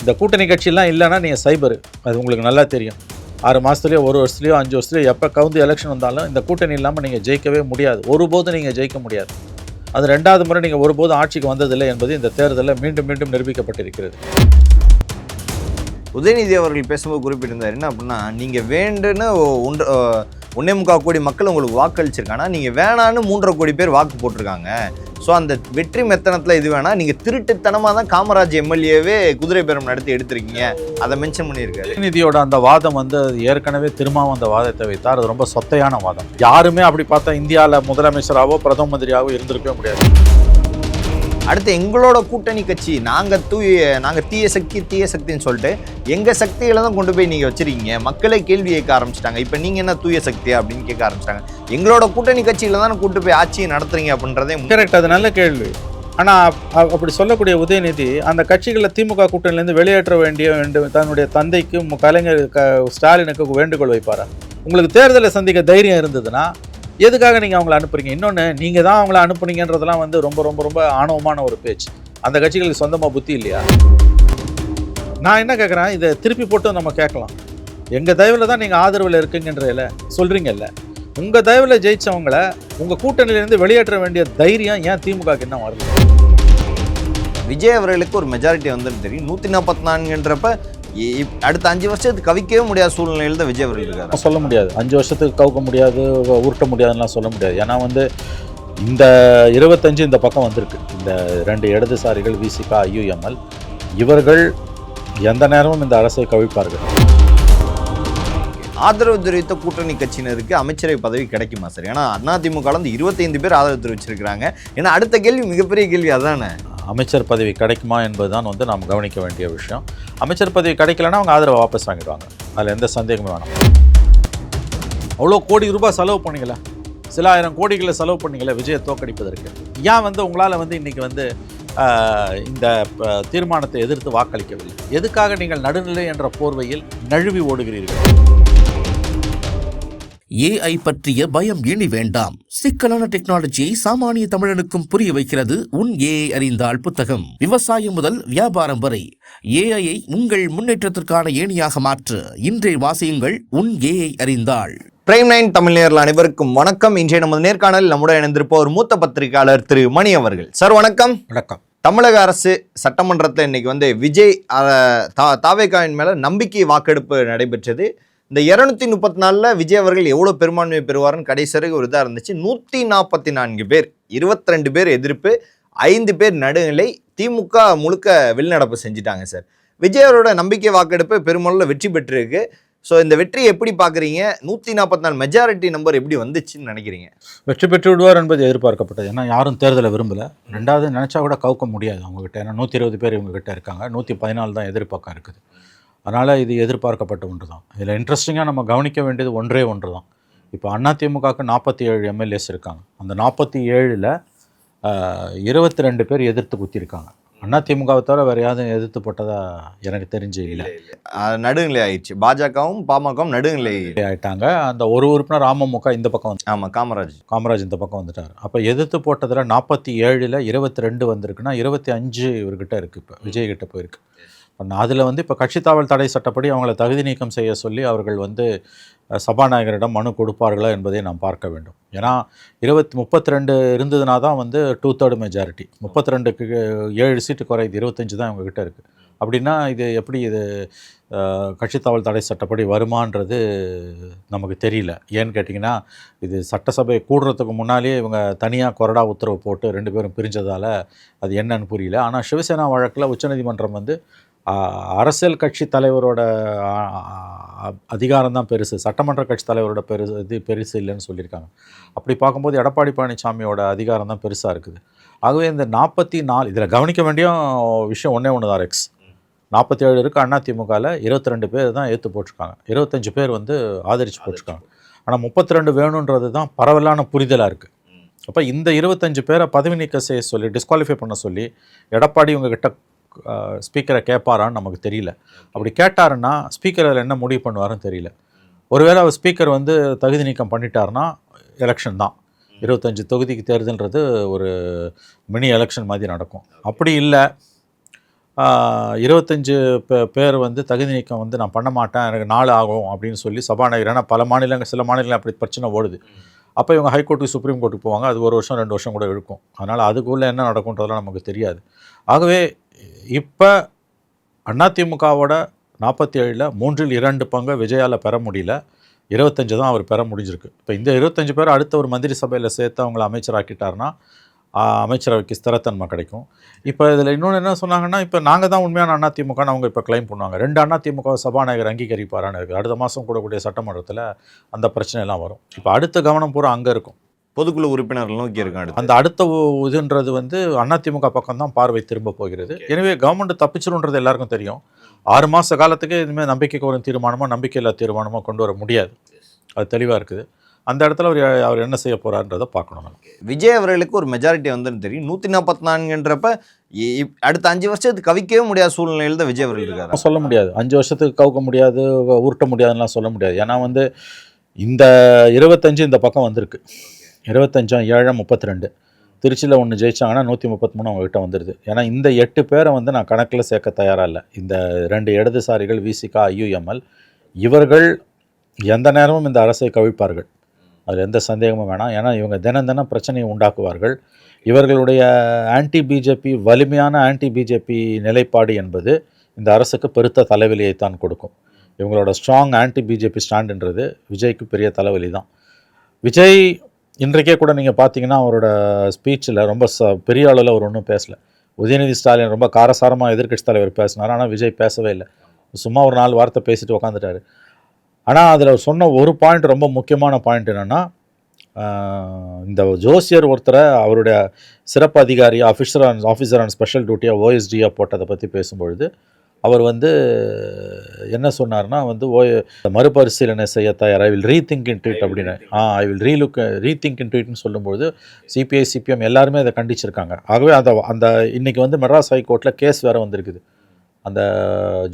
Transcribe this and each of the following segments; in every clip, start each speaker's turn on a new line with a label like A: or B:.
A: இந்த கூட்டணி கட்சியெல்லாம் இல்லைன்னா நீங்கள் சைபர், அது உங்களுக்கு நல்லா தெரியும். 6 மாதத்துலேயோ 1 வருஷத்துலையோ 5 வருஷத்துலையோ எப்போ கவுந்து எலெக்ஷன் வந்தாலும் இந்த கூட்டணி இல்லாமல் நீங்கள் ஜெயிக்கவே முடியாது. ஒருபோதும் நீங்கள் ஜெயிக்க முடியாது. அது 2வது முறை நீங்கள் ஒருபோதும் ஆட்சிக்கு வந்ததில்லை என்பது இந்த தேர்தலில் மீண்டும் மீண்டும் நிரூபிக்கப்பட்டிருக்கிறது.
B: உதயநிதி அவர்கள் பேசும்போது குறிப்பிட்டிருந்தார் என்ன அப்படின்னா, நீங்கள் வேண்டுன்னு 1.25 கோடி மக்கள் உங்களுக்கு வாக்களிச்சிருக்காங்க, நீங்கள் வேணான்னு 3.5 கோடி பேர் வாக்கு போட்டிருக்காங்க. ஸோ அந்த வெற்றி மெத்தனத்தில் இது வேணா, நீங்கள் திருட்டுத்தனமாக தான் காமராஜ் எம்எல்ஏவே குதிரை பேரம் நடத்தி எடுத்திருக்கீங்க, அதை மென்ஷன் பண்ணியிருக்காரு.
A: உதயநிதியோட அந்த வாதம் வந்து ஏற்கனவே திரும்பவும் அந்த வாதத்தை வைத்தார். அது ரொம்ப சொத்தையான வாதம். யாருமே அப்படி பார்த்தா இந்தியாவில் முதலமைச்சராகவோ பிரதம மந்திரியாகவோ இருந்திருக்கவே முடியாது.
B: அடுத்து எங்களோட கூட்டணி கட்சி நாங்கள் தீய சக்தின்னு சொல்லிட்டு எங்கள் சக்திகளை தான் கொண்டு போய் நீங்கள் வச்சுருக்கீங்க, மக்களே கேள்வி கேட்க ஆரம்பிச்சிட்டாங்க. இப்போ நீங்கள் என்ன தூய சக்தியா அப்படின்னு கேட்க ஆரம்பிச்சிட்டாங்க. எங்களோட கூட்டணி கட்சியில் தானே கூட்டு போய் ஆட்சியை நடத்துறீங்க அப்படின்றதே
A: கரெக்ட். அது நல்ல கேள்வி. ஆனால் அப்படி சொல்லக்கூடிய உதயநிதி அந்த கட்சிகளை திமுக கூட்டணியிலேருந்து வெளியேற்ற வேண்டும் தன்னுடைய தந்தைக்கு கலைஞர் ஸ்டாலினுக்கு வேண்டுகோள் வைப்பாரா? உங்களுக்கு தேர்தலை சந்திக்க தைரியம் இருந்ததுன்னா எதுக்காக நீங்கள் அவங்கள அனுப்புறீங்க? இன்னொன்று, நீங்கள் தான் அவங்கள அனுப்புனீங்கன்றதெல்லாம் வந்து ரொம்ப ரொம்ப ரொம்ப ஆணவமான ஒரு பேச்சு. அந்த கட்சிகளுக்கு சொந்தமாக புத்தி இல்லையா? நான் என்ன கேட்குறேன், இதை திருப்பி போட்டு நம்ம கேட்கலாம். எங்கள் தயவில் தான் நீங்கள் ஆதரவில் இருக்குங்கன்றதில்ல சொல்கிறீங்கல்ல, உங்கள் தயவில் ஜெயித்தவங்களை உங்கள் கூட்டணியிலேருந்து வெளியேற்ற வேண்டிய தைரியம் ஏன் திமுகக்கு என்ன வரல?
B: விஜய் அவர்களுக்கு ஒரு மெஜாரிட்டி வந்துன்னு தெரியும். 144ன்றப்ப அடுத்த 5 வருஷத்துக்கு கவிக்கவே முடியாத சூழ்நிலையில் தான் விஜய் அவர்கள் இருக்காரு.
A: சொல்ல முடியாது 5 வருஷத்துக்கு கவுக்க முடியாது, உருட்ட முடியாதுலாம் சொல்ல முடியாது. ஏன்னா வந்து இந்த 25 இந்த பக்கம் வந்திருக்கு. இந்த 2 இடதுசாரிகள் விசிகா IUML இவர்கள் எந்த நேரமும் இந்த அரசை கவிழ்ப்பார்கள்.
B: ஆதரவு தெரிவித்த கூட்டணி கட்சியினருக்கு அமைச்சரவை பதவி கிடைக்குமா சார்? ஏன்னா அதிமுக 25 பேர் ஆதரவு தெரிவிச்சிருக்கிறாங்க. ஏன்னா அடுத்த கேள்வி மிகப்பெரிய கேள்வி அதானே,
A: அமைச்சர் பதவி கிடைக்குமா என்பது தான் வந்து நாம் கவனிக்க வேண்டிய விஷயம். அமைச்சர் பதவி கிடைக்கலன்னா அவங்க ஆதரவை வாபஸ் வாங்கிடுவாங்க, அதில் எந்த சந்தேகமும் வேணாம். அவ்வளோ கோடி ரூபாய் செலவு பண்ணிங்களே, சில ஆயிரம் கோடிகளை செலவு பண்ணிங்களே விஜயை தோற்கடிப்பதற்கு. ஏன் வந்து உங்களால் வந்து இன்றைக்கி வந்து இந்த தீர்மானத்தை எதிர்த்து வாக்களிக்கவில்லை? எதுக்காக நீங்கள் நடுநிலை என்ற போர்வையில் நழுவி ஓடுகிறீர்கள்?
C: AI பற்றிய பயம் இனி வேண்டாம். சிக்கலான டெக்னாலஜியை சாமானிய தமிழனுக்கும் புரிய வைக்கிறது உன் AI அறிந்தால் புத்தகம். விவசாயம் முதல் வியாபாரம் வரை AI உங்கள் முன்னேற்றத்திற்கான ஏணியாக மாற்று. இன்றே வாசியுங்கள் உன் AI அறிந்தால்.
B: பிரைம் 9 தமிழ் நேயர்கள் அனைவருக்கும் வணக்கம். இன்றைய நமது நேர்காணலில் நம்முடன் இணைந்திருப்பவர் மூத்த பத்திரிகையாளர் திரு மணி அவர்கள். சார் வணக்கம்.
A: வணக்கம்.
B: தமிழக அரசு சட்டமன்றத்தில் இன்னைக்கு வந்து விஜய் தாவேகாவின் மேல நம்பிக்கை வாக்கெடுப்பு நடைபெற்றது. இந்த 234 விஜய் அவர்கள் எவ்வளோ பெரும்பான்மையை பெறுவார்னு கடைசி வரைக்கும் ஒரு இதாக இருந்துச்சு. 144 பேர், 22 பேர் எதிர்ப்பு, 5 பேர் நடுநிலை, திமுக முழுக்க வெளிநடப்பு செஞ்சுட்டாங்க சார். விஜய் அவரோட நம்பிக்கை வாக்கெடுப்பு பெருமளவில் வெற்றி பெற்றிருக்கு. ஸோ இந்த வெற்றியை எப்படி பார்க்குறீங்க? 144 மெஜாரிட்டி நம்பர் எப்படி வந்துச்சுன்னு நினைக்கிறீங்க?
A: வெற்றி பெற்று விடுவார் என்பது எதிர்பார்க்கப்பட்டது. ஏன்னா யாரும் தேர்தலை விரும்பலை. 2வது நினச்சா கூட கவுக்க முடியாது அவங்ககிட்ட. ஏன்னா 120 பேர் இவங்ககிட்ட இருக்காங்க, 114 தான் எதிர்பார்க்க இருக்குது. அதனால் இது எதிர்பார்க்கப்பட்ட ஒன்று தான். இதில் இன்ட்ரெஸ்டிங்காக நம்ம கவனிக்க வேண்டியது ஒன்றே தான். இப்போ அதிமுகவுக்கு 47 MLAs இருக்காங்க. அந்த 47ல் 22 பேர் எதிர்த்து குத்திருக்காங்க. அதிமுகவை தவிர வேறு யாரும் எதிர்த்து போட்டதாக எனக்கு தெரிஞ்சு இல்லை.
B: நடுநிலை ஆயிடுச்சு. பாஜகவும் பாமகவும் நடுநிலை
A: ஆயிட்டாங்க. அந்த ஒரு உறுப்பினர் அமமுக இந்த பக்கம் வந்து,
B: ஆமாம், காமராஜ் இந்த பக்கம் வந்துட்டார். அப்போ எதிர்த்து போட்டதில் 47ல் 22 வந்திருக்குன்னா 25 இவர்கிட்ட இருக்குது. இப்போ விஜய்கிட்ட போயிருக்கு. அதில் வந்து இப்போ கட்சி தாவல் தடை சட்டப்படி அவங்கள தகுதி நீக்கம் செய்ய சொல்லி அவர்கள் வந்து சபாநாயகரிடம் மனு கொடுப்பார்களா என்பதை நாம் பார்க்க வேண்டும். ஏன்னா 32 இருந்ததுனா தான் வந்து 2/3 மெஜாரிட்டி. 32க்கு 7 சீட்டு குறையுது, 25 தான் இவங்ககிட்ட இருக்குது. அப்படின்னா இது எப்படி இது கட்சி தாவல் தடை சட்டப்படி வருமானது நமக்கு தெரியல. ஏன்னு கேட்டிங்கன்னா இது சட்டசபை கூடுறதுக்கு முன்னாலேயே இவங்க தனியாக கொறடா உத்தரவு போட்டு 2 பேரும் பிரிஞ்சதால் அது என்னன்னு புரியல. ஆனால் சிவசேனா வழக்கில் உச்சநீதிமன்றம் வந்து அரசியல் கட்சி தலைவரோட அதிகாரம் தான் பெருசு, சட்டமன்ற கட்சி தலைவரோட பெருசு இல்லைன்னு சொல்லியிருக்காங்க. அப்படி பார்க்கும்போது எடப்பாடி பழனிசாமியோட அதிகாரம் தான் பெருசாக இருக்குது. ஆகவே இந்த 44 இதில் கவனிக்க வேண்டிய விஷயம் ஒன்று தான். 47 இருக்குது அதிமுகவில், 22 பேர் தான் ஏற்று போட்டிருக்காங்க, 25 பேர் வந்து ஆதரித்து போட்டிருக்காங்க. ஆனால் 32 வேணுன்றது தான் பரவலான புரிதலாக இருக்குது. அப்போ இந்த 25 பேரை பதவி நீக்கம் செய்ய சொல்லி, டிஸ்குவாலிஃபை பண்ண சொல்லி எடப்பாடி இவங்ககிட்ட ஸ்பீக்கரை கேட்பாரான்னு நமக்கு தெரியல. அப்படி கேட்டாருன்னா ஸ்பீக்கர் அதில் என்ன முடிவு பண்ணுவாருன்னு தெரியல. ஒருவேளை அவர் ஸ்பீக்கர் வந்து தகுதி நீக்கம் பண்ணிட்டாருன்னா எலெக்ஷன் தான். 25 தொகுதிக்கு தேர்தல்ன்றது ஒரு மினி எலெக்ஷன் மாதிரி நடக்கும். அப்படி இல்லை, 25 பேர் வந்து தகுதி நீக்கம் வந்து நான் பண்ண மாட்டேன், எனக்கு நாள் ஆகும் அப்படின்னு சொல்லி சபாநாயகர், ஏன்னா பல மாநிலங்கள் சில மாநிலங்கள் அப்படி பிரச்சனை ஓடுது. அப்போ இவங்க ஹைகோர்ட்டுக்கு சுப்ரீம் கோர்ட்டுக்கு போவாங்க, அது 1 வருஷம் 2 வருஷம் கூட இருக்கும். அதனால் அதுக்குள்ளே என்ன நடக்கும்ன்றதெல்லாம் நமக்கு தெரியாது. ஆகவே இப்போ அதிமுகவோட 47ல் 3/2 பங்கை விஜயால் பெற முடியல, 25 தான் அவர் பெற முடிஞ்சிருக்கு. இப்போ இந்த 25 பேர் அடுத்த ஒரு மந்திரி சபையில் சேர்த்து அவங்கள அமைச்சராக்கிட்டார்னா அமைச்சரவைக்கு ஸ்திரத்தன்மை கிடைக்கும். இப்போ இதில் இன்னொன்று என்ன சொன்னாங்கன்னா, இப்போ நாங்கள் தான் உண்மையான அதிமுகன்னு அவங்க இப்போ கிளைம் பண்ணுவாங்க. 2 அதிமுக சபாநாயகர் அங்கீகரிப்பாரான்னு இருக்குது. அடுத்த மாதம் கூடக்கூடிய சட்டமன்றத்தில் அந்த பிரச்சனைலாம் வரும். இப்போ அடுத்த கவனம் பூரா அங்கே இருக்கும்,
D: பொதுக்குழு உறுப்பினர்கள் நோக்கி இருக்காங்க.
B: அந்த அடுத்த இதுன்றது வந்து அதிமுக பக்கம் தான் பார்வை திரும்ப போகிறது. எனவே கவர்மெண்ட் தப்பிச்சிருன்றது எல்லாருக்கும் தெரியும். 6 மாத காலத்துக்கு இனிமேல் நம்பிக்கைக்கு ஒரு தீர்மானமோ நம்பிக்கையில்லா தீர்மானமோ கொண்டு வர முடியாது, அது தெளிவாக இருக்குது. அந்த இடத்துல அவர் என்ன செய்ய போகிறான்றதை பார்க்கணும். நமக்கு
D: விஜய் அவர்களுக்கு ஒரு மெஜாரிட்டி வந்துன்னு தெரியும். 144ன்றப்ப அடுத்த 5 வருஷத்துக்கு கவிக்கவே முடியாத சூழ்நிலையில் தான் விஜய் அவர்கள் இருக்காரு.
B: சொல்ல முடியாது, 5 வருஷத்துக்கு கவுக்க முடியாது, உருட்ட முடியாதுலாம் சொல்ல முடியாது. ஏன்னா வந்து இந்த 25 இந்த பக்கம் வந்திருக்கு, 25 7 32, திருச்சியில் 1 ஜெயிச்சாங்கன்னா 133 அவங்ககிட்ட வந்துடுது. ஏன்னா இந்த 8 பேரை வந்து நான் கணக்கில் சேர்க்க தயாராக இல்லை. இந்த 2 இடதுசாரிகள் விசிகா IUML இவர்கள் எந்த நேரமும் இந்த அரசை கவிழ்ப்பார்கள், அதில் எந்த சந்தேகமும் வேணாம். ஏன்னா இவங்க தினம் பிரச்சனையை உண்டாக்குவார்கள். இவர்களுடைய ஆன்டி பிஜேபி, வலிமையான ஆன்டி பிஜேபி நிலைப்பாடு என்பது இந்த அரசுக்கு பெருத்த தலைவலியைத்தான் கொடுக்கும். இவங்களோட ஸ்ட்ராங் ஆன்டி பிஜேபி ஸ்டாண்டுன்றது விஜய்க்கு பெரிய தலைவலி தான். விஜய் இன்றைக்கே கூட நீங்கள் பார்த்தீங்கன்னா அவரோட ஸ்பீச்சில் ரொம்ப பெரிய அளவில் அவர் ஒன்றும் பேசலை. உதயநிதி ஸ்டாலின் ரொம்ப காரசாரமாக எதிர்க்கட்சி தலைவர் பேசினார், ஆனால் விஜய் பேசவே இல்லை. சும்மா ஒரு 4 வார்த்தை பேசிட்டு உக்காந்துட்டார். ஆனால் அதில் சொன்ன ஒரு பாயிண்ட், ரொம்ப முக்கியமான பாயிண்ட் என்னென்னா, இந்த ஜோசியர் ஒருத்தரை அவருடைய சிறப்பு அதிகாரி ஆஃபீஸர் ஆன் ஸ்பெஷல் டியூட்டியாக OSDயாக போட்டதை பற்றி பேசும்பொழுது அவர் வந்து என்ன சொன்னார்னா வந்து மறுபரிசீலனை செய்ய தயார், I will rethink into it அப்படின்னு, ஐ வில் ரீதிங்க் இன்டு இட்னு சொல்லும்போது CPI CPM எல்லாருமே அதை கண்டிச்சிருக்காங்க. ஆகவே அந்த இன்றைக்கி வந்து மெட்ராஸ் ஹைகோர்ட்டில் கேஸ் வேறு வந்திருக்குது. அந்த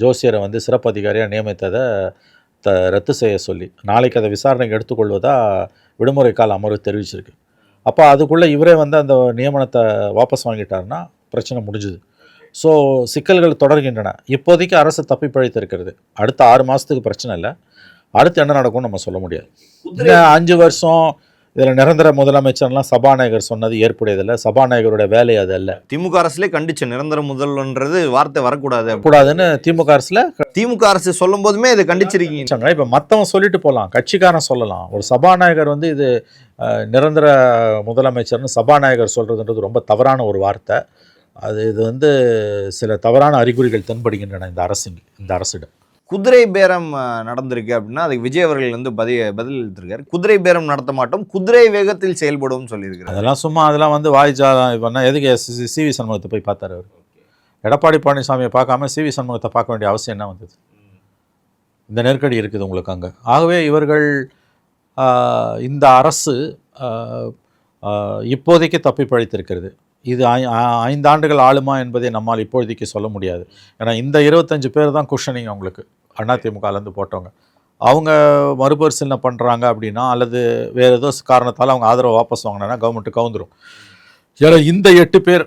B: ஜோசியரை வந்து சிறப்பு அதிகாரியாக நியமித்ததை ரத்து செய்ய சொல்லி நாளைக்கு அதை விசாரணைக்கு எடுத்துக்கொள்வதாக விடுமுறை கால அமர்வு தெரிவிச்சிருக்கு. அப்போ அதுக்குள்ளே இவரே வந்து அந்த நியமனத்தை வாபஸ் வாங்கிட்டார்னா பிரச்சனை முடிஞ்சுது. ஸோ சிக்கல்கள் தொடர்கின்றன. இப்போதைக்கு அரசு தப்பி பிழைத்திருக்கிறது. அடுத்த 6 மாதத்துக்கு பிரச்சனை இல்லை, அடுத்து என்ன நடக்கும்னு நம்ம சொல்ல முடியாது. இந்த 5 வருஷம் இதில் நிரந்தர முதலமைச்சர்லாம் சபாநாயகர் சொன்னது ஏற்புடையதில்லை, சபாநாயகருடைய வேலை அது அல்ல.
D: திமுக அரசுலேயே கண்டிச்சு நிரந்தர முதல்வன்றது வார்த்தை வரக்கூடாது
B: கூடாதுன்னு திமுக
D: அரசு சொல்லும் போதுமே இதை கண்டிச்சிருக்கீங்க.
B: இப்போ மற்றவன் சொல்லிட்டு போகலாம், கட்சிக்காரன் சொல்லலாம், ஒரு சபாநாயகர் வந்து இது நிரந்தர முதலமைச்சர்னு சபாநாயகர் சொல்கிறதுன்றது ரொம்ப தவறான ஒரு வார்த்தை. இது வந்து சில தவறான அறிகுறிகள் தென்படுகின்றன இந்த அரசிடம்.
D: குதிரை பேரம் நடந்திருக்கு அப்படின்னா அதுக்கு விஜய் அவர்கள் வந்து பதில் எழுதிருக்காரு. குதிரை பேரம் நடத்த மாட்டோம், குதிரை வேகத்தில் செயல்படும் சொல்லியிருக்காரு.
B: அதெல்லாம் சும்மா, அதெல்லாம் வந்து வாய்ஜாலம் பண்ணால் எதுக்கு CV சண்முகத்தை போய் பார்த்தாரு அவர்? எடப்பாடி பழனிசாமியை பார்க்காம CV சண்முகத்தை பார்க்க வேண்டிய அவசியம் என்ன வந்தது? இந்த நெருக்கடி இருக்குது உங்களுக்கு அங்கே. ஆகவே இவர்கள் இந்த அரசு இப்போதைக்கு தப்பி பழித்திருக்கிறது. இது 5 ஆண்டுகள் ஆளுமா என்பதை நம்மால் இப்போதைக்கு சொல்ல முடியாது. ஏன்னா இந்த 25 பேர் தான் குஷனிங் அவங்களுக்கு, அதிமுகலேருந்து போட்டவங்க. அவங்க மறுபரிசீலனை பண்ணுறாங்க அப்படின்னா, அல்லது வேறு ஏதோ காரணத்தால் அவங்க ஆதரவை வாபஸ் வாங்கினா கவர்மெண்ட்டு கவுந்துடும். ஏன்னா இந்த 8 பேர்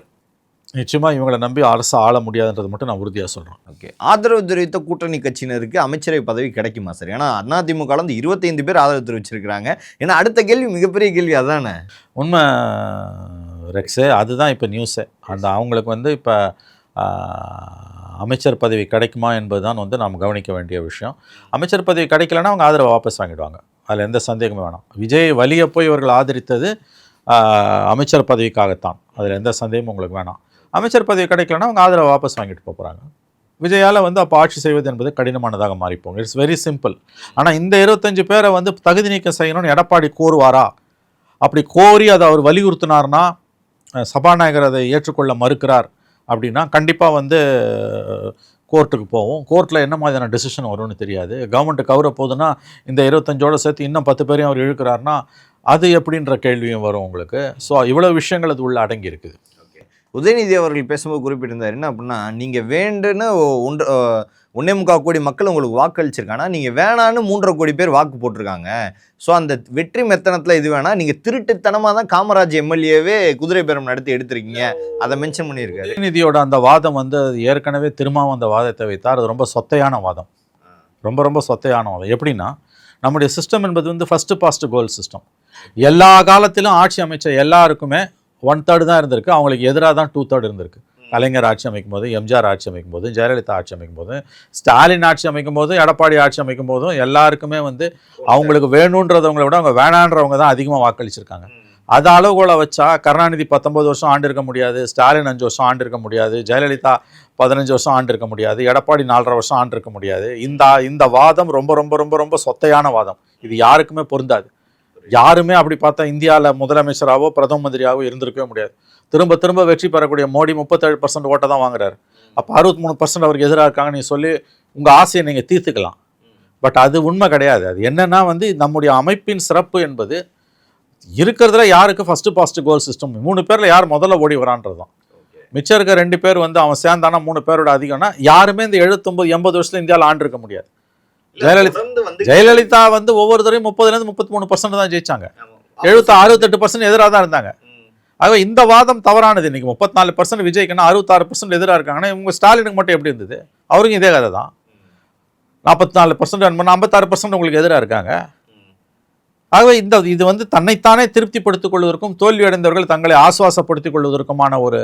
B: நிச்சயமாக இவங்களை நம்பி அரசு ஆள முடியாதுன்றது மட்டும் நான் உறுதியாக சொல்கிறேன்.
D: ஓகே, ஆதரவு தெரிவித்த கூட்டணி கட்சியினருக்கு அமைச்சரவை பதவி கிடைக்குமா சார்? ஏன்னா அதிமுக வந்து 25 பேர் ஆதரவு தெரிவிச்சிருக்கிறாங்க. ஏன்னா அடுத்த கேள்வி மிகப்பெரிய கேள்வி அதானே.
B: உண்மை ரெக்ஸு, அதுதான் இப்போ நியூஸு. அவங்களுக்கு வந்து இப்போ அமைச்சர் பதவி கிடைக்குமா என்பது தான் வந்து நாம் கவனிக்க வேண்டிய விஷயம். அமைச்சர் பதவி கிடைக்கலன்னா அவங்க ஆதரவை வாபஸ் வாங்கிடுவாங்க, அதில் எந்த சந்தேகமும் வேணாம். விஜய் வலியை போய் இவர்கள் ஆதரித்தது அமைச்சர் பதவிக்காகத்தான், அதில் எந்த சந்தேகமும் உங்களுக்கு வேணாம். அமைச்சர் பதவி கிடைக்கலன்னா அவங்க ஆதரவை வாபஸ் வாங்கிட்டு போகிறாங்க. விஜயால் வந்து அப்போ ஆட்சி செய்வது என்பது கடினமானதாக மாறிப்போங்க. It's very simple. ஆனால் இந்த 25 பேரை வந்து தகுதி நீக்கம் செய்யணும்னு எடப்பாடி கோருவாரா? அப்படி கோரி அதை அவர் வலியுறுத்தினார்னா, சபாநாயகர் அதை ஏற்றுக்கொள்ள மறுக்கிறார் அப்படின்னா கண்டிப்பாக வந்து கோர்ட்டுக்கு போவோம். கோர்ட்டில் என்ன மாதிரியான டெசிஷன் வரும்னு தெரியாது. கவர்மெண்ட்டு கவர போகுதுன்னா இந்த 25ஓடு சேர்த்து இன்னும் 10 பேரையும் அவர் இழுக்கிறாருன்னா அது எப்படின்ற கேள்வியும் வரும் உங்களுக்கு. ஸோ இவ்வளோ விஷயங்கள் அது உள்ள அடங்கி இருக்குது.
D: உதயநிதி அவர்கள் பேசும்போது குறிப்பிட்டிருந்தார் என்ன அப்படின்னா, நீங்கள் வேண்டுன்னு 1.25 கோடி மக்கள் உங்களுக்கு வாக்களிச்சிருக்காங்க, நீங்கள் வேணான்னு 3.5 கோடி பேர் வாக்கு போட்டிருக்காங்க. ஸோ அந்த வெற்றி மெத்தனத்தில் இது வேணா, நீங்கள் திருட்டுத்தனமாக தான் காமராஜ் எம்எல்ஏவே குதிரை பேரம் நடத்தி எடுத்திருக்கீங்க, அதை மென்ஷன் பண்ணியிருக்காரு.
B: உதயநிதியோட அந்த வாதம் வந்து ஏற்கனவே திரும்பவும் அந்த வாதத்தை வைத்தார். அது ரொம்ப சொத்தையான வாதம், ரொம்ப ரொம்ப சொத்தையான வாதம். எப்படின்னா, நம்முடைய சிஸ்டம் என்பது வந்து ஃபஸ்ட்டு பாஸ்ட் கோல் சிஸ்டம். எல்லா காலத்திலும் ஆட்சி அமைச்ச எல்லாருக்குமே 1/3 தான் இருந்திருக்கு, அவங்களுக்கு எதிராக தான் 2/3 இருந்திருக்கு. கலைஞர் ஆட்சி அமைக்கும் போது, எம்ஜிஆர் ஆட்சி அமைக்கும் போது, ஜெயலலிதா ஆட்சி அமைக்கும் போது, ஸ்டாலின் ஆட்சி அமைக்கும் போது, எடப்பாடி ஆட்சி அமைக்கும் போதும் எல்லாருக்குமே வந்து அவங்களுக்கு வேணுன்றவங்களை விட அவங்க வேணான்றவங்க தான் அதிகமாக வாக்களிச்சிருக்காங்க. அது அளவுகோலை வச்சா கருணாநிதி 19 வருஷம் ஆண்டு இருக்க முடியாது, ஸ்டாலின் 5 வருஷம் ஆண்டு இருக்க முடியாது, ஜெயலலிதா 15 வருஷம் ஆண்டு இருக்க முடியாது, எடப்பாடி 4.5 வருஷம் ஆண்டு இருக்க முடியாது. இந்த வாதம் ரொம்ப ரொம்ப ரொம்ப ரொம்ப சொத்தையான வாதம். இது யாருக்குமே பொருந்தாது. யாருமே அப்படி பார்த்தா இந்தியாவில் முதலமைச்சராகவோ பிரதம மந்திரியாகவோ இருந்திருக்கவே முடியாது. திரும்ப திரும்ப வெற்றி பெறக்கூடிய மோடி 37% ஓட்டை தான் வாங்குறாரு. அப்போ 63% அவருக்கு எதிராக இருக்காங்க. நீங்கள் சொல்லி உங்கள் ஆசையை நீங்கள் தீர்த்துக்கலாம். பட் அது உண்மை கிடையாது. அது என்னன்னா வந்து நம்முடைய அமைப்பின் சிறப்பு என்பது இருக்கிறதுல யாருக்கு ஃபஸ்ட்டு பாஸ்ட் கோல் சிஸ்டம், 3 பேரில் யார் முதல்ல ஓடி வரான்றது தான். மிச்சம் இருக்க 2 பேர் வந்து அவன் சேர்ந்தானா 3 பேரோட அதிகம்னா யாருமே இந்த 79-80 வருஷத்துல இந்தியாவில் ஆண்டு இருக்க முடியாது. ஜெயலலிதா வந்து ஒவ்வொரு தரையும் 30% 33% தான் ஜெயிச்சாங்க. 68% எதிராக தான் இருந்தாங்க. ஆகவே இந்த வாதம் தவறானது. இன்னைக்கு 34% விஜய்க்குன்னா 66% எதிராக இருக்காங்கன்னா இவங்க ஸ்டாலினுக்கு மட்டும் எப்படி இருந்தது? அவருக்கும் இதே கதை தான். 44% 56% உங்களுக்கு எதிராக இருக்காங்க. ஆகவே இது வந்து தன்னைத்தானே திருப்திப்படுத்திக் கொள்வதற்கும் தோல்வி அடைந்தவர்கள் தங்களை ஆசுவாசப்படுத்திக் கொள்வதற்குமான ஒரு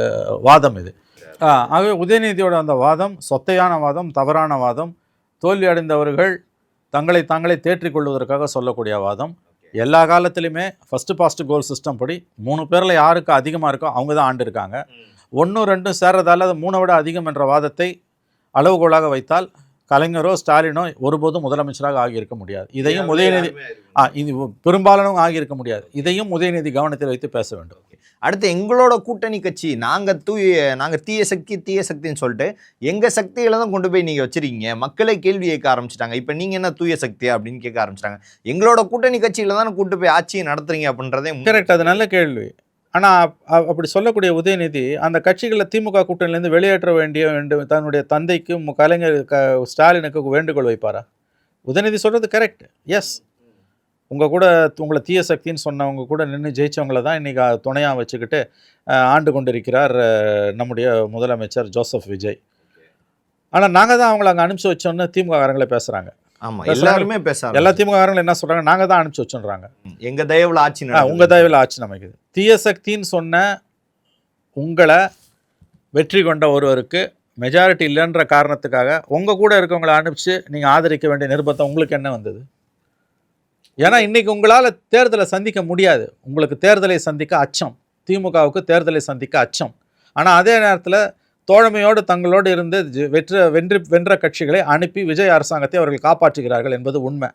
B: வாதம் இது. ஆகவே உதயநிதியோட அந்த வாதம் சொத்தையான வாதம், தவறான வாதம், தோல்வி அடைந்தவர்கள் தங்களை தாங்களே தேற்றிக் கொள்வதற்காக சொல்லக்கூடிய வாதம். எல்லா காலத்திலுமே ஃபஸ்ட்டு பாஸ்ட் கோல் சிஸ்டம் படி 3 பேரில் யாருக்கு அதிகமாக இருக்கோ அவங்க தான் ஆண்டு இருக்காங்க. 1 2 சேர்றதால அது 3 விட அதிகம் என்ற வாதத்தை அளவுகோலாக வைத்தால் கலைஞரோ ஸ்டாலினோ ஒருபோதும் முதலமைச்சராக ஆகியிருக்க முடியாது. இதையும் உதயநிதி இது பெரும்பாலும் ஆகியிருக்க முடியாது. இதையும் உதயநிதி கவனத்தில் வைத்து பேச வேண்டும்.
D: அடுத்து எங்களோட கூட்டணி கட்சி நாங்கள் தீய சக்தின்னு சொல்லிட்டு எங்கள் சக்திகளை தான் கொண்டு போய் நீங்கள் வச்சுருக்கீங்க, மக்களை கேள்வி கேட்க ஆரம்பிச்சிட்டாங்க. இப்போ நீங்கள் என்ன தூய சக்தியா அப்படின்னு கேட்க ஆரம்பிச்சிட்டாங்க. எங்களோட கூட்டணி கட்சியில் தானே கூட்டு போய் ஆட்சியை நடத்துறீங்க அப்படின்றதே
A: கரெக்ட். அது நல்ல கேள்வி. ஆனால் அப்படி சொல்லக்கூடிய உதயநிதி அந்த கட்சிகளை திமுக கூட்டணியிலேருந்து வெளியேற்ற வேண்டும் தன்னுடைய தந்தைக்கும் கலைஞர் ஸ்டாலினுக்கு வேண்டுகோள் வைப்பாரா? உதயநிதி சொல்கிறது கரெக்ட். எஸ், உங்களை தீய சக்தின்னு சொன்னவங்க கூட நின்று ஜெயிச்சவங்கள தான் இன்றைக்கி துணையாக வச்சுக்கிட்டு ஆண்டு கொண்டிருக்கிறார் நம்முடைய முதலமைச்சர் ஜோசப் விஜய். ஆனால் நாங்கள் தான் அவங்கள அங்கே அனுப்பிச்சி வச்சோன்னு திமுககாரங்களே பேசுகிறாங்க.
D: ஆமாம், எல்லாருமே பேசுகிறாங்க.
A: எல்லா திமுககாரங்களும் என்ன சொல்கிறாங்க? நாங்கள் தான் அனுப்பிச்சி வச்சோன்றாங்க.
D: எங்கள் தயவில் ஆட்சி,
A: உங்கள் தயவில் ஆட்சி நமக்குது. தீய சக்தின்னு சொன்ன உங்களை வெற்றி கொண்ட ஒருவருக்கு மெஜாரிட்டி இல்லைன்ற காரணத்துக்காக உங்கள் கூட இருக்கவங்களை அனுப்பிச்சு நீங்கள் ஆதரிக்க வேண்டிய நிர்பந்தம் உங்களுக்கு என்ன வந்தது? ஏன்னா இன்றைக்கி உங்களால் தேர்தலை சந்திக்க முடியாது. உங்களுக்கு தேர்தலை சந்திக்க அச்சம், திமுகவுக்கு தேர்தலை சந்திக்க அச்சம். ஆனால் அதே நேரத்தில் தோழமையோடு தங்களோடு இருந்து வென்ற கட்சிகளை அனுப்பி விஜய் அரசாங்கத்தை அவர்கள் காப்பாற்றுகிறார்கள் என்பது உண்மை.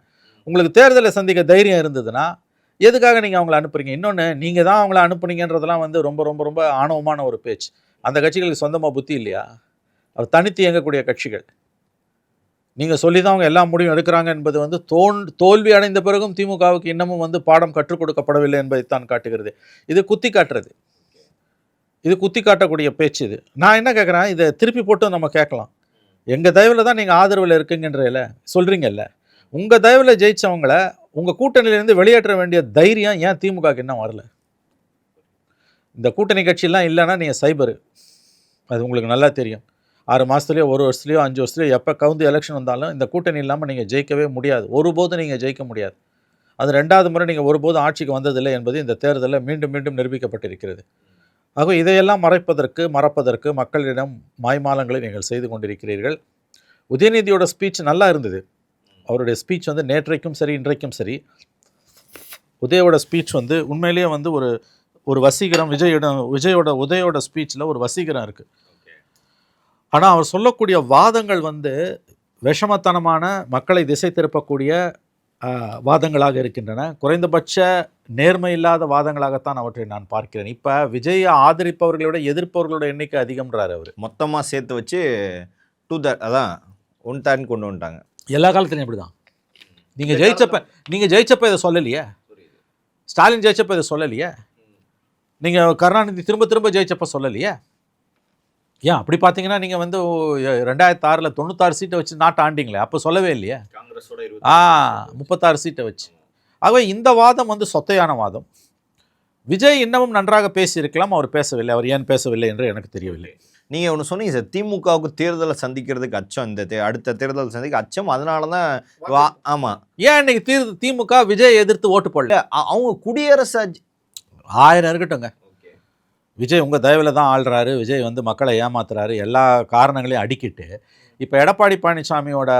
A: உங்களுக்கு தேர்தலை சந்திக்க தைரியம் இருந்ததுன்னா எதுக்காக நீங்கள் அவங்கள அனுப்புறீங்க? இன்னொன்று, நீங்கள் தான் அவங்கள அனுப்புனீங்கன்றதெல்லாம் வந்து ரொம்ப ரொம்ப ரொம்ப ஆணவமான ஒரு பேச்சு. அந்த கட்சிகளுக்கு சொந்தமாக புத்தி இல்லையா? அவர் தனித்து இயங்கக்கூடிய கட்சிகள். நீங்கள் சொல்லி தான் அவங்க எல்லா முடிவும் எடுக்கிறாங்க என்பது வந்து தோல்வி அடைந்த பிறகும் திமுகவுக்கு இன்னமும் வந்து பாடம் கற்றுக் கொடுக்கப்படவில்லை என்பதைத்தான் காட்டுகிறது. இது குத்தி காட்டுறது, இது குத்தி காட்டக்கூடிய பேச்சு. இது நான் என்ன கேட்குறேன், இதை திருப்பி போட்டு நம்ம கேட்கலாம். எங்கள் தயவில் தான் நீங்கள் ஆதரவில் இருக்குங்கன்றதில்ல சொல்கிறீங்கல்ல, உங்கள் தயவில் ஜெயித்தவங்கள உங்கள் கூட்டணியிலேருந்து வெளியேற்ற வேண்டிய தைரியம் ஏன் திமுகவுக்கு இன்னும் வரல? இந்த கூட்டணி கட்சியெல்லாம் இல்லைன்னா நீங்கள் சைபரு, அது உங்களுக்கு நல்லா தெரியும். 6 மாதத்துலேயோ 1 வருஷத்துலையோ 5 வருஷத்துலையோ எப்போ கவுந்து எலெக்ஷன் வந்தாலும் இந்த கூட்டணி இல்லாமல் நீங்கள் ஜெயிக்கவே முடியாது. ஒருபோதும் நீங்கள் ஜெயிக்க முடியாது. அது 2வது முறை நீங்கள் ஒருபோதும் ஆட்சிக்கு வந்ததில்லை என்பது இந்த தேர்தலில் மீண்டும் மீண்டும் நிரூபிக்கப்பட்டிருக்கிறது. ஆக இதையெல்லாம் மறப்பதற்கு மக்களிடம் மாய்மாலங்களை நீங்கள் செய்து கொண்டிருக்கிறீர்கள். உதயநிதியோட ஸ்பீச் நல்லா இருந்தது. அவருடைய ஸ்பீச் வந்து நேற்றைக்கும் சரி இன்றைக்கும் சரி, உதயோட ஸ்பீச் வந்து உண்மையிலேயே வந்து ஒரு வசீகரம். உதயோட ஸ்பீச்சில் ஒரு வசீகரம் இருக்குது. ஆனால் அவர் சொல்லக்கூடிய வாதங்கள் வந்து விஷமத்தனமான, மக்களை திசை திருப்பக்கூடிய வாதங்களாக இருக்கின்றன. குறைந்தபட்ச நேர்மை இல்லாத வாதங்களாகத்தான் அவற்றை நான் பார்க்கிறேன். இப்போ விஜயை ஆதரிப்பவர்களோட எதிர்ப்பவர்களோட எண்ணிக்கை அதிகம்ன்றார் அவர்.
D: மொத்தமாக சேர்த்து வச்சு 1/3 கொண்டு வந்துட்டாங்க.
B: எல்லா காலத்துலையும் இப்படி தான். நீங்கள் ஜெயிச்சப்ப இதை சொல்லலையே, ஸ்டாலின் ஜெயிச்சப்ப இதை சொல்லலையே, நீங்கள் கருணாநிதி திரும்ப ஜெயிச்சப்ப சொல்லலையே. ஏன் அப்படி பார்த்தீங்கன்னா நீங்கள் வந்து 2006 96 சீட்டை வச்சு நாட்டை ஆண்டிங்களே, அப்போ சொல்லவே இல்லையா?
D: காங்கிரஸோட
B: 36 சீட்டை வச்சு. ஆகவே இந்த வாதம் வந்து சொத்தையான வாதம். விஜய் இன்னமும் நன்றாக பேசியிருக்கலாம், அவர் பேசவில்லை. அவர் ஏன் பேசவில்லை என்று எனக்கு தெரியவில்லை.
D: நீங்கள் ஒன்று சொன்னீங்க சார், திமுகவுக்கு தேர்தலை சந்திக்கிறதுக்கு அச்சம், இந்த அடுத்த தேர்தல் சந்திக்க அச்சம், அதனால தான் ஆமாம்.
B: ஏன் இன்னைக்கு திமுக விஜய் எதிர்த்து ஓட்டு போடல?
D: அவங்க குடியரசு
B: 1000 இருக்கட்டுங்க, விஜய் உங்கள் தயவில் தான் ஆள்றாரு, விஜய் வந்து மக்களை ஏமாத்துறாரு, எல்லா காரணங்களையும் அடிக்கிட்டு இப்போ எடப்பாடி பழனிசாமியோட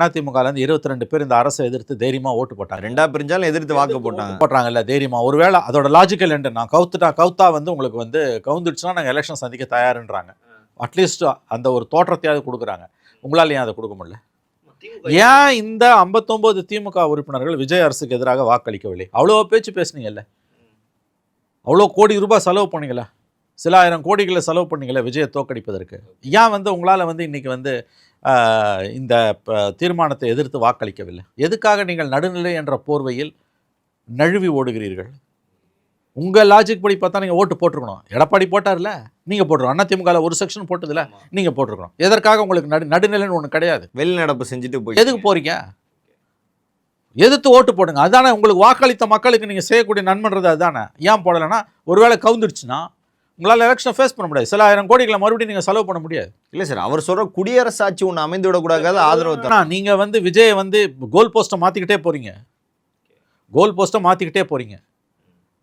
B: அதிமுகலேருந்து 22 பேர் இந்த அரசை எதிர்த்து தைரியமாக ஓட்டு போட்டாங்க.
D: 2 பிரிஞ்சாலும் எதிர்த்து வாக்கு
B: போட்டாங்கல்ல தைரியமாக. ஒருவேளை அதோட லாஜிக்கல் என்று நான் கவுத்தா வந்து உங்களுக்கு வந்து கவுந்துடுச்சுன்னா நாங்கள் எலெக்ஷன் சந்திக்க தயாருன்றாங்க. அட்லீஸ்ட் அந்த ஒரு தோற்றத்தையாவது கொடுக்குறாங்க. உங்களால் ஏன் அதை கொடுக்க முடியல? ஏன் இந்த 59 திமுக உறுப்பினர்கள் விஜய் அரசுக்கு எதிராக வாக்களிக்கவில்லை? அவ்வளோ பேச்சு பேசுனீங்கல்ல, அவ்வளோ கோடி ரூபாய் செலவு பண்ணீங்களா, சில ஆயிரம் கோடிகளை செலவு பண்ணீங்களா விஜயை தோற்கடிப்பதற்கு? ஏன் வந்து உங்களால் வந்து இன்றைக்கி வந்து இந்த தீர்மானத்தை எதிர்த்து வாக்களிக்கவில்லை? எதுக்காக நீங்கள் நடுநிலை என்ற போர்வையில் நழுவி ஓடுகிறீர்கள்? உங்கள் லாஜிக் படி பார்த்தா நீங்கள் ஓட்டு போட்டிருக்கணும். எடப்பாடி போட்டார்ல, நீங்கள் போட்டுருக்கணும். அதிமுகவில் ஒரு செக்ஷன் போட்டதில்ல, நீங்கள் போட்டிருக்கணும். எதற்காக உங்களுக்கு நடுநிலைன்னு ஒன்று கிடையாது.
D: வெளிநடப்பு செஞ்சுட்டு போய்
B: எதுக்கு போகிறீங்க? எதிர்த்து ஓட்டு போடுங்க. அதுதானே உங்களுக்கு வாக்களித்த மக்களுக்கு நீங்கள் செய்யக்கூடிய நன்மைன்றது. அதுதானே. ஏன் போடலைன்னா, ஒருவேளை கவுந்துடுச்சுன்னா உங்களால் எலெக்ஷனை ஃபேஸ் பண்ண முடியாது. சில ஆயிரம் கோடிகளை மறுபடியும் நீங்கள் செலவு பண்ண முடியாது.
D: இல்லை சார், அவர் சொல்கிற குடியரசு ஆட்சி ஒன்று அமைந்து விடக்கூடாது ஆதரவு தான்.
B: நீங்கள் வந்து விஜயை வந்து கோல் போஸ்ட்டை மாற்றிக்கிட்டே போகிறீங்க, கோல் போஸ்ட்டை மாற்றிக்கிட்டே போகிறீங்க.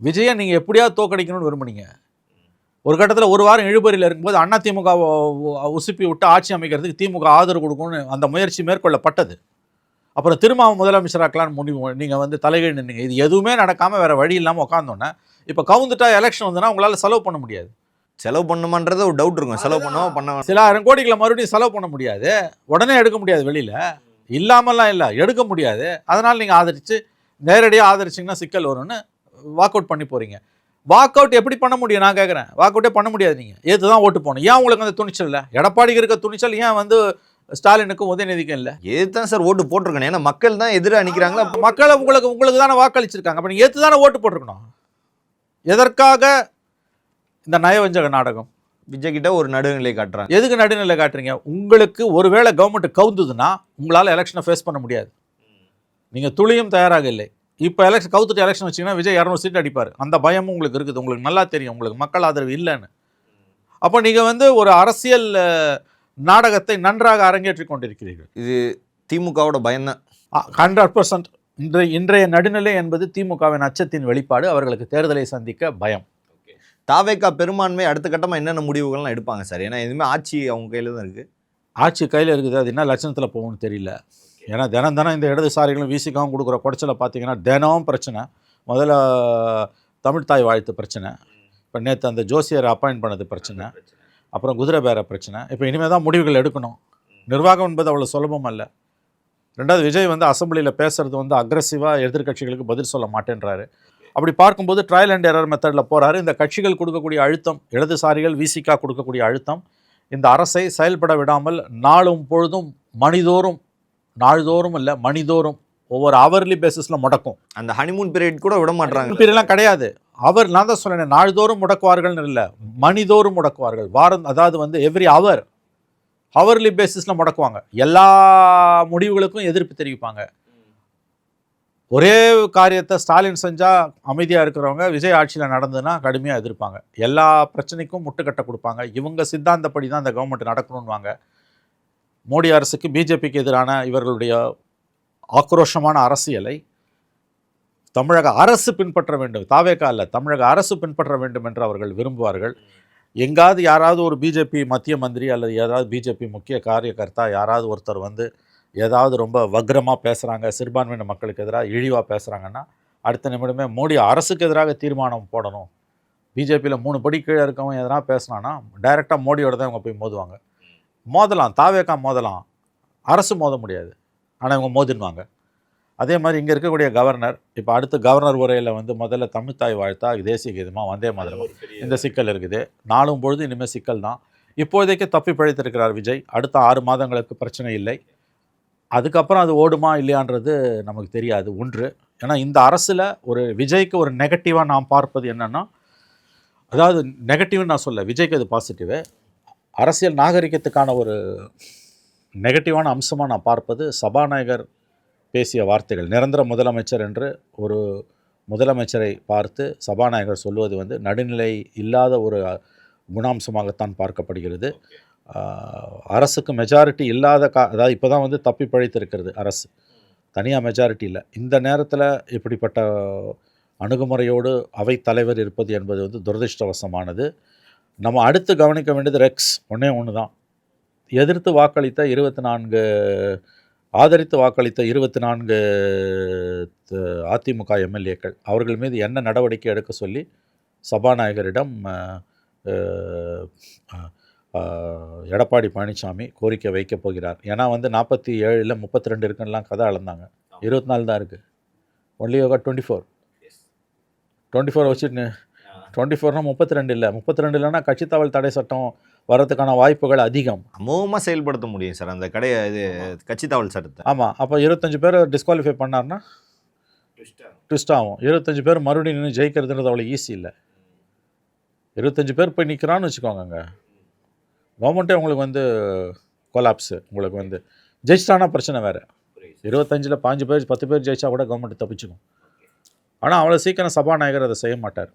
B: விஜயை நீங்கள் எப்படியாவது தோக்கடிக்கணும்னு விரும்புனீங்க. ஒரு கட்டத்தில் ஒரு வாரம் இழுபறியில் இருக்கும்போது அதிமுக உசுப்பி விட்டு ஆட்சி அமைக்கிறதுக்கு திமுக ஆதரவு கொடுக்கணும்னு அந்த முயற்சி மேற்கொள்ளப்பட்டது. அப்புறம் திரும்ப முதலமைச்சராக்கலான்னு முடிவு நீங்கள் வந்து தலைகீழ் நின்னீங்க. இது எதுவுமே நடக்காமல் வேறு வழி இல்லாமல் உட்காந்தோன்னே இப்போ கவுந்துட்டா எலெக்ஷன் வந்துன்னா உங்களால் செலவு பண்ண முடியாது.
D: செலவு பண்ணுமான்றது ஒரு டவுட் இருக்கும். செலவு பண்ண
B: சில ஆயிரம் கோடிகளை மறுபடியும் செலவு பண்ண முடியாது, உடனே எடுக்க முடியாது, வெளியில் இல்லாமல்லாம் இல்லை, எடுக்க முடியாது. அதனால் நீங்கள் ஆதரித்து நேரடியாக ஆதரிச்சிங்கன்னா சிக்கல் வரும்னு வாக் அவுட் பண்ணி போகிறீங்க. வாக் அவுட் எப்படி பண்ண முடியும்? நான் கேட்குறேன். வாக் அவுட்டே பண்ண முடியாது. நீங்கள் ஏற்று தான் ஓட்டு போகணும். ஏன் உங்களுக்கு அந்த துணிச்சல் இல்லை? எடப்பாடிக்கு இருக்க துணிச்சல் ஏன் வந்து ஸ்டாலினுக்கும் உதயநிதிக்கும் இல்லை?
D: எதுதான் சார் ஓட்டு போட்டிருக்கணும்? ஏன்னா மக்கள் தான் எதிராக நிற்கிறாங்களா?
B: மக்களை உங்களுக்கு தானே வாக்களிச்சிருக்காங்க. அப்போ நீங்கள் ஏற்று தானே ஓட்டு போட்டிருக்கணும். எதற்காக இந்த நயவஞ்சக நாடகம்?
D: விஜய் கிட்ட ஒரு நடுநிலை காட்டுறாங்க.
B: எதுக்கு நடுநிலை காட்டுறீங்க? உங்களுக்கு ஒருவேளை கவர்மெண்ட் கவுந்துதுன்னா உங்களால் எலெக்ஷனை ஃபேஸ் பண்ண முடியாது. நீங்கள் துளியும் தயாராக இல்லை. இப்போ எலெக்ஷன் கவுத்துட்டு எலெக்ஷன் வச்சிங்கன்னா விஜய் 200 சீட் அடிப்பார். அந்த பயமும் உங்களுக்கு இருக்குது. உங்களுக்கு நல்லா தெரியும் உங்களுக்கு மக்கள் ஆதரவு இல்லைன்னு. அப்போ நீங்கள் வந்து ஒரு அரசியல் நாடகத்தை நன்றாக அரங்கேற்றி கொண்டிருக்கிறீர்கள்.
D: இது திமுகவோட பயம்தான்.
B: 100%. இன்றைய நடுநிலை என்பது திமுகவின் அச்சத்தின் வெளிப்பாடு. அவர்களுக்கு தேர்தலை சந்திக்க பயம்.
D: தாவேகா பெரும்பான்மை அடுத்த கட்டமாக என்னென்ன முடிவுகள்லாம் எடுப்பாங்க சார்? ஏன்னா எதுவுமே ஆட்சி அவங்க கையில் தான் இருக்குது.
B: ஆட்சி கையில் இருக்குது. அது என்ன லட்சணத்தில் போகும்னு தெரியல. ஏன்னா தினம் இந்த இடதுசாரிகளும் விசிகாவும் கொடுக்குற குடைச்சலை பார்த்தீங்கன்னா தினமும் பிரச்சனை. முதல்ல தமிழ்தாய் வாழ்த்து பிரச்சனை, இப்போ நேற்று அந்த ஜோசியரை அப்பாயிண்ட் பண்ணது பிரச்சனை, அப்புறம் குதிரை பேர பிரச்சனை. இப்போ இனிமேல் தான் முடிவுகள் எடுக்கணும். நிர்வாகம் என்பது அவ்வளோ சுலபம் அல்ல. ரெண்டாவது, விஜய் வந்து அசம்பிளியில் பேசுகிறது வந்து அக்ரெசிவாக எதிர்கட்சிகளுக்கு பதில் சொல்ல மாட்டேன்றாரு. அப்படி பார்க்கும்போது ட்ரையல் அண்ட் எரர் மெத்தடில் போகிறாரு. இந்த கட்சிகள் கொடுக்கக்கூடிய அழுத்தம், இடதுசாரிகள் விசிகா கொடுக்கக்கூடிய அழுத்தம் இந்த அரசை செயல்பட விடாமல் நாளும் பொழுதும் நாள்தோறும் இல்லை மணிதோறும் ஒவ்வொரு அவர்லி பேசிஸில் முடக்கும்.
D: அந்த ஹனிமூன் பீரியட் கூட விட மாட்டாங்க.
B: பீரியட்லாம் கிடையாது. நான் தான் சொன்னேன், நாள்தோறும் முடக்குவார்கள்னு இல்லை, மணிதோறும் முடக்குவார்கள். வாரம், அதாவது வந்து எவ்ரி ஹவர்லி பேசிஸில் முடக்குவாங்க. எல்லா முடிவுகளுக்கும் எதிர்ப்பு தெரிவிப்பாங்க. ஒரே காரியத்தை ஸ்டாலின் செஞ்சால் அமைதியாக இருக்கிறவங்க விஜய் ஆட்சியில் நடந்ததுன்னா கடுமையாக எதிர்ப்பாங்க. எல்லா பிரச்சனைக்கும் முட்டுக்கட்டை கொடுப்பாங்க. இவங்க சித்தாந்தப்படி தான் அந்த கவர்மெண்ட் நடக்கணும்வாங்க. மோடி அரசுக்கு, பிஜேபிக்கு எதிரான இவர்களுடைய ஆக்ரோஷமான அரசியலை தமிழக அரசு பின்பற்ற வேண்டும். தாவேகா அல்ல, தமிழக அரசு பின்பற்ற வேண்டும் என்று அவர்கள் விரும்புவார்கள். எங்காவது யாராவது ஒரு பிஜேபி மத்திய மந்திரி அல்லது ஏதாவது பிஜேபி முக்கிய காரியகர்த்தா யாராவது ஒருத்தர் வந்து ஏதாவது ரொம்ப வக்ரமாக பேசுகிறாங்க, சிறுபான்மையின மக்களுக்கு எதிராக இழிவாக பேசுகிறாங்கன்னா அடுத்த நிமிடமே மோடி அரசுக்கு எதிராக தீர்மானம் போடணும். பிஜேபியில் 3 படி கீழே இருக்கவங்க எதனா பேசினான்னா டைரெக்டாக மோடியோட தான் இவங்க போய் மோதுவாங்க. மோதலாம், தாவேகா மோதலாம், அரசு மோத முடியாது, ஆனால் இவங்க மோதிடுவாங்க. அதே மாதிரி இங்கே இருக்கக்கூடிய கவர்னர், இப்போ அடுத்து கவர்னர் உரையில் வந்து முதல்ல தமிழ்தாய் வாழ்த்தா, தேசிய கீதமாக, வந்தே மாதிரிமா, இந்த சிக்கல் இருக்குது. நாளும் பொழுது இனிமேல் சிக்கல் தான். இப்போதைக்கு தப்பி பிழைத்திருக்கிறார் விஜய். அடுத்த 6 மாதங்களுக்கு பிரச்சனை இல்லை. அதுக்கப்புறம் அது ஓடுமா இல்லையான்றது நமக்கு தெரியாது. ஒன்று, ஏன்னா இந்த அரசில் ஒரு விஜய்க்கு ஒரு நெகட்டிவாக நாம் பார்ப்பது என்னென்னா, அதாவது நெகட்டிவ்னு நான் சொல்ல, விஜய்க்கு அது பாசிட்டிவு. அரசியல் நாகரிகத்துக்கான ஒரு நெகட்டிவான அம்சமாக நான் பார்ப்பது சபாநாயகர் பேசிய வார்த்தைகள். நிரந்தர முதலமைச்சர் என்று ஒரு முதலமைச்சரை பார்த்து சபாநாயகர் சொல்வது வந்து நடுநிலை இல்லாத ஒரு குணாம்சமாகத்தான் பார்க்கப்படுகிறது. அரசுக்கு மெஜாரிட்டி இல்லாத அதாவது இப்போ தான் வந்து தப்பி பழித்திருக்கிறது அரசு, தனியாக மெஜாரிட்டி இல்லை. இந்த நேரத்தில் இப்படிப்பட்ட அணுகுமுறையோடு அவைத்தலைவர் இருப்பது என்பது வந்து துரதிர்ஷ்டவசமானது. நம்ம அடுத்து கவனிக்க வேண்டியது ரெக்ஸ் ஒன்று தான். எதிர்த்து வாக்களித்த 24, ஆதரித்து வாக்களித்த 24 அதிமுக எம்எல்ஏக்கள் அவர்கள் மீது என்ன நடவடிக்கை எடுக்க சொல்லி சபாநாயகரிடம் எடப்பாடி பழனிசாமி கோரிக்கை வைக்க போகிறார். ஏன்னா வந்து 47 32 இருக்குன்னெலாம் கதை அளந்தாங்க, 24 தான் இருக்குது. ஒன்லி யோகா 24 வச்சுட்டு 24னா 32 இல்லை, 32 இல்லைன்னா கட்சி தாவல் தடை சட்டம் வரதுக்கான வாய்ப்புகள் அதிகம்.
D: அமோகமாக செயல்படுத்த முடியும் சார் அந்த கடையை, இது கட்சி தாவல் சட்டத்தை.
B: ஆமாம், அப்போ 25 பேர் டிஸ்குவாலிஃபை பண்ணார்னா ட்விஸ்ட் ஆகும். 25 பேர் மறுபடியும் நின்று ஜெயிக்கிறதுன்றது அவ்வளோ ஈஸி இல்லை. 25 பேர் போய் நிற்கிறான்னு வச்சுக்கோங்க, கவர்மெண்ட்டே உங்களுக்கு வந்து கொலாப்ஸு. உங்களுக்கு வந்து ஜெயிச்சிட்டானா பிரச்சனை வேறு. 25ல் 5 பேர் 10 பேர் ஜெயிச்சா கூட கவர்மெண்ட் தப்பிச்சுக்கும். ஆனால் அவ்வளோ சீக்கிரம் சபாநாயகர் அதை செய்ய மாட்டார்.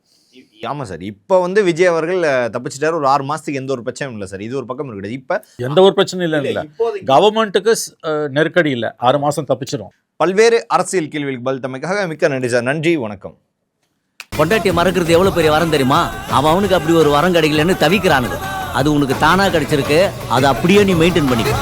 D: ஆமாம் சார், இப்போ வந்து விஜய் அவர்கள் தப்பிச்சிட்டார். ஒரு 6 மாதத்துக்கு எந்த ஒரு பிரச்சனையும் இல்லை சார். இது ஒரு பக்கம் இருக்குது. இப்போ
B: எந்த ஒரு பிரச்சனையும் இல்லை, கவர்மெண்ட்டுக்கு நெருக்கடி இல்லை, 6 மாதம் தப்பிச்சிடும்.
D: பல்வேறு அரசியல் கேள்விகளுக்கு பதில் தமைக்காக மிக்க நன்றி சார். நன்றி, வணக்கம்.
E: பொண்டாட்டியை மறக்கிறது எவ்வளவு பெரிய வரம் தெரியுமா? அவனுக்கு அப்படி ஒரு வரம் கிடைக்கலன்னு தவிக்கிறானுங்க. அது உனக்கு தானா கிடைச்சிருக்கு, அதை அப்படியே நீ மெயின்டைன் பண்ணிக்க.